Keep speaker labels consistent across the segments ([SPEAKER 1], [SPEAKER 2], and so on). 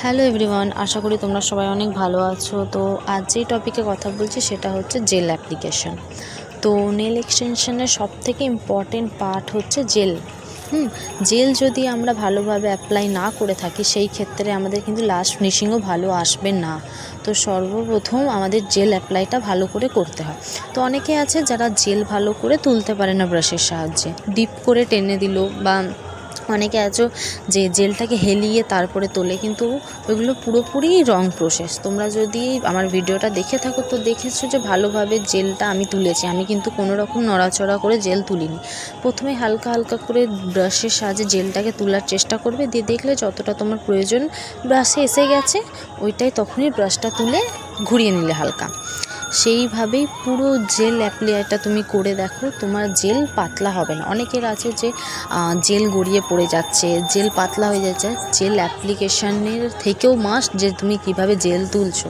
[SPEAKER 1] Hello everyone, আশা করি তোমরা সবাই অনেক ভালো আছো। তো আজ যেই টপিকে কথা বলছি সেটা হচ্ছে জেল অ্যাপ্লিকেশন। তো নেল এক্সটেনশনের সবথেকে ইম্পর্টেন্ট পার্ট হচ্ছে জেল। জেল যদি আমরা ভালোভাবে অ্যাপ্লাই না করে থাকি সেই ক্ষেত্রে আমাদের কিন্তু লাস্ট ফিনিশিংও ভালো আসবে না। তো সর্বপ্রথম আমাদের জেল অ্যাপ্লাইটা ভালো করে করতে হয়। তো অনেকে আছে যারা জেল ভালো করে তুলতে পারে না ব্রাশের সাহায্যে, ডিপ করে টেনে দিল, বা অনেকে আছো যে জেলটাকে হেলিয়ে তারপরে তোলে, কিন্তু ওইগুলো পুরোপুরি রং প্রসেস। তোমরা যদি আমার ভিডিওটা দেখে থাকো তো দেখেছো যে ভালোভাবে জেলটা আমি তুলেছি। আমি কিন্তু কোনো রকম নড়াচড়া করে জেল তুলিনি। প্রথমে হালকা হালকা করে ব্রাশের সাহায্যে জেলটাকে তোলার চেষ্টা করবে, দিয়ে দেখলে যতটা তোমার প্রয়োজন ব্রাশে এসে গেছে ওইটাই তখনই ব্রাশটা তুলে ঘুরিয়ে নিলে হালকা। সেইভাবেই পুরো জেল অ্যাপ্লাইটা তুমি করে দেখো, তোমার জেল পাতলা হবে না। অনেকের আছে যে জেল গড়িয়ে পড়ে যাচ্ছে, জেল পাতলা হয়ে যাচ্ছে। জেল অ্যাপ্লিকেশানের থেকেও মাস্ট যে তুমি কিভাবে জেল তুলছো।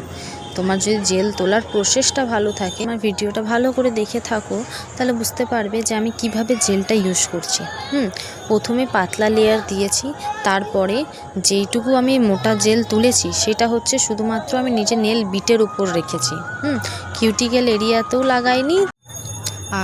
[SPEAKER 1] তোমার যদি জেল তোলার প্রসেসটা ভালো থাকে, আমার ভিডিওটা ভালো করে দেখে থাকো, তাহলে বুঝতে পারবে যে আমি কিভাবে জেলটা ইউজ করছি। প্রথমে পাতলা লেয়ার দিয়েছি, তারপরে যেইটুকু আমি মোটা জেল তুলেছি সেটা হচ্ছে শুধুমাত্র আমি নিজের নেল বিটের উপর রেখেছি। কিউটিকেল এরিয়াতেও লাগাইনি।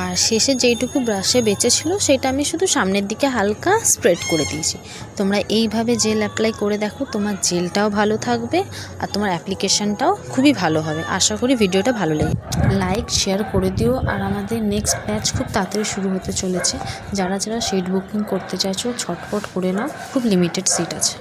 [SPEAKER 1] আর শেষে যেইটুকু ব্রাশে বেঁচেছিল সেটা আমি শুধু সামনের দিকে হালকা স্প্রেড করে দিয়েছি। তোমরা এইভাবে জেল অ্যাপ্লাই করে দেখো, তোমার জেলটাও ভালো থাকবে আর তোমার অ্যাপ্লিকেশানটাও খুবই ভালো হবে। আশা করি ভিডিওটা ভালো লাগে। লাইক শেয়ার করে দিও। আর আমাদের নেক্সট ব্যাচ খুব তাড়াতাড়ি শুরু হতে চলেছে। যারা যারা সিট বুকিং করতে চাইছো ঝটপট করে নাও, খুব লিমিটেড সিট আছে।